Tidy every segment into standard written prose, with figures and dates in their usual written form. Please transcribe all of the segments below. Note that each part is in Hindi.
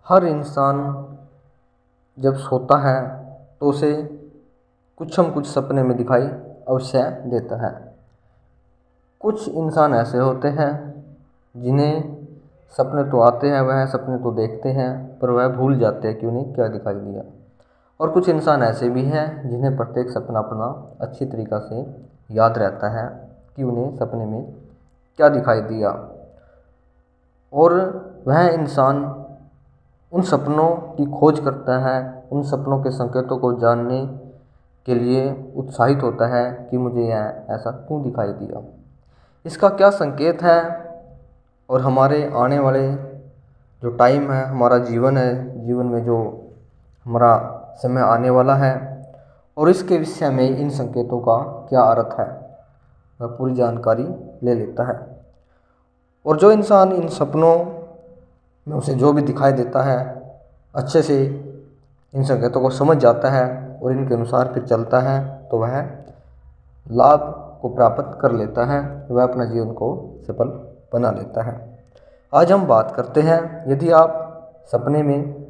हर इंसान जब सोता है तो उसे कुछ न कुछ सपने में दिखाई अवश्य देता है। कुछ इंसान ऐसे होते हैं जिन्हें सपने तो आते हैं, वह सपने तो देखते हैं, पर वह भूल जाते हैं कि उन्हें क्या दिखाई दिया। और कुछ इंसान ऐसे भी हैं जिन्हें प्रत्येक सपना अपना अच्छी तरीक़ा से याद रहता है कि उन्हें सपने में क्या दिखाई दिया। और वह इंसान उन सपनों की खोज करता है, उन सपनों के संकेतों को जानने के लिए उत्साहित होता है कि मुझे यह ऐसा क्यों दिखाई दिया, इसका क्या संकेत है। और हमारे आने वाले जो टाइम है, हमारा जीवन है, जीवन में जो हमारा समय आने वाला है और इसके विषय में इन संकेतों का क्या अर्थ है, वह पूरी जानकारी ले लेता है। और जो इंसान इन सपनों में उसे जो भी दिखाई देता है अच्छे से इन संकेतों को समझ जाता है और इनके अनुसार फिर चलता है, तो वह लाभ को प्राप्त कर लेता है, वह अपना जीवन को सफल बना लेता है। आज हम बात करते हैं, यदि आप सपने में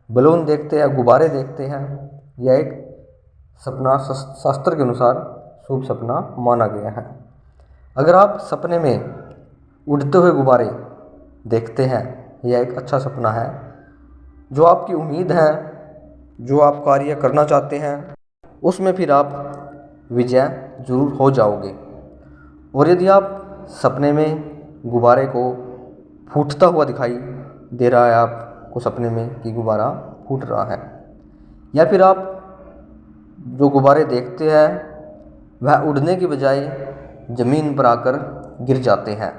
बलून देखते हैं, गुब्बारे देखते हैं, यह एक सपना शास्त्र के अनुसार शुभ सपना माना गया है। अगर आप सपने में उड़ते हुए गुब्बारे देखते हैं, यह एक अच्छा सपना है। जो आपकी उम्मीद है, जो आप कार्य करना चाहते हैं, उसमें फिर आप विजय जरूर हो जाओगे। और यदि आप सपने में गुब्बारे को फूटता हुआ दिखाई दे रहा है, आपको सपने में कि गुब्बारा फूट रहा है, या फिर आप जो गुब्बारे देखते हैं वह उड़ने की बजाय ज़मीन पर आकर गिर जाते हैं,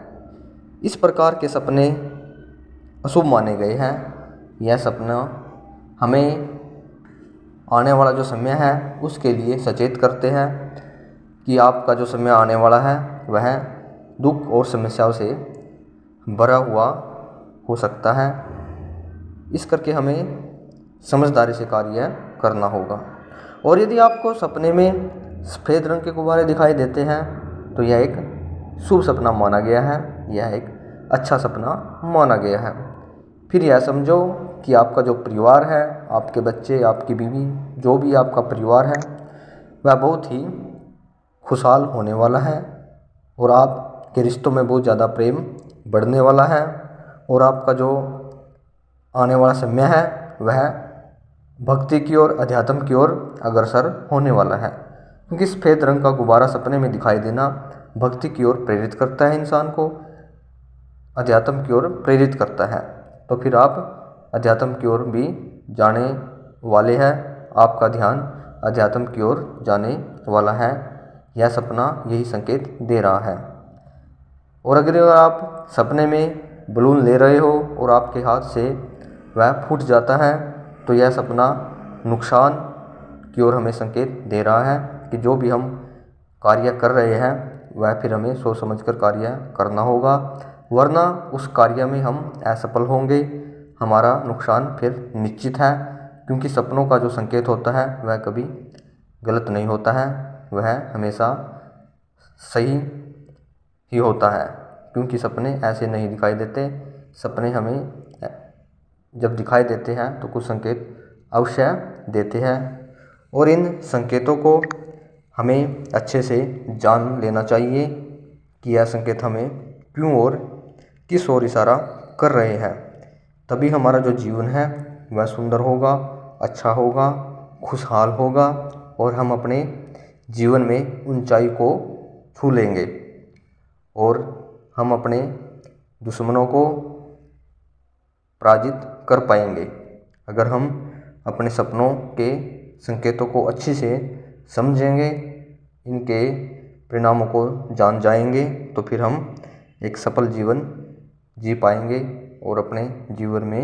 इस प्रकार के सपने अशुभ माने गए हैं। यह सपना हमें आने वाला जो समय है उसके लिए सचेत करते हैं कि आपका जो समय आने वाला है वह दुख और समस्याओं से भरा हुआ हो सकता है। इस करके हमें समझदारी से कार्य करना होगा। और यदि आपको सपने में सफ़ेद रंग के गुब्बारे दिखाई देते हैं तो यह एक शुभ सपना माना गया है, यह एक अच्छा सपना माना गया है। फिर यह समझो कि आपका जो परिवार है, आपके बच्चे, आपकी बीवी, जो भी आपका परिवार है वह बहुत ही खुशहाल होने वाला है और आपके रिश्तों में बहुत ज़्यादा प्रेम बढ़ने वाला है। और आपका जो आने वाला समय है वह भक्ति की ओर, अध्यात्म की ओर अग्रसर होने वाला है, क्योंकि सफ़ेद रंग का गुब्बारा सपने में दिखाई देना भक्ति की ओर प्रेरित करता है, इंसान को अध्यात्म की ओर प्रेरित करता है। तो फिर आप अध्यात्म की ओर भी जाने वाले हैं, आपका ध्यान अध्यात्म की ओर जाने वाला है, यह सपना यही संकेत दे रहा है। और अगर आप सपने में बलून ले रहे हो और आपके हाथ से वह फूट जाता है तो यह सपना नुकसान की ओर हमें संकेत दे रहा है कि जो भी हम कार्य कर रहे हैं वह फिर हमें सोच समझकर कार्य करना होगा, वरना उस कार्य में हम असफल होंगे, हमारा नुकसान फिर निश्चित है। क्योंकि सपनों का जो संकेत होता है वह कभी गलत नहीं होता है, वह हमेशा सही ही होता है, क्योंकि सपने ऐसे नहीं दिखाई देते। सपने हमें जब दिखाई देते हैं तो कुछ संकेत अवश्य देते हैं और इन संकेतों को हमें अच्छे से जान लेना चाहिए कि यह संकेत हमें क्यों और किस ओर इशारा कर रहे हैं। तभी हमारा जो जीवन है वह सुंदर होगा, अच्छा होगा, खुशहाल होगा और हम अपने जीवन में ऊंचाई को छू लेंगे और हम अपने दुश्मनों को पराजित कर पाएंगे। अगर हम अपने सपनों के संकेतों को अच्छे से समझेंगे, इनके परिणामों को जान जाएंगे, तो फिर हम एक सफल जीवन जी पाएंगे और अपने जीवन में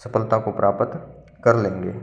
सफलता को प्राप्त कर लेंगे।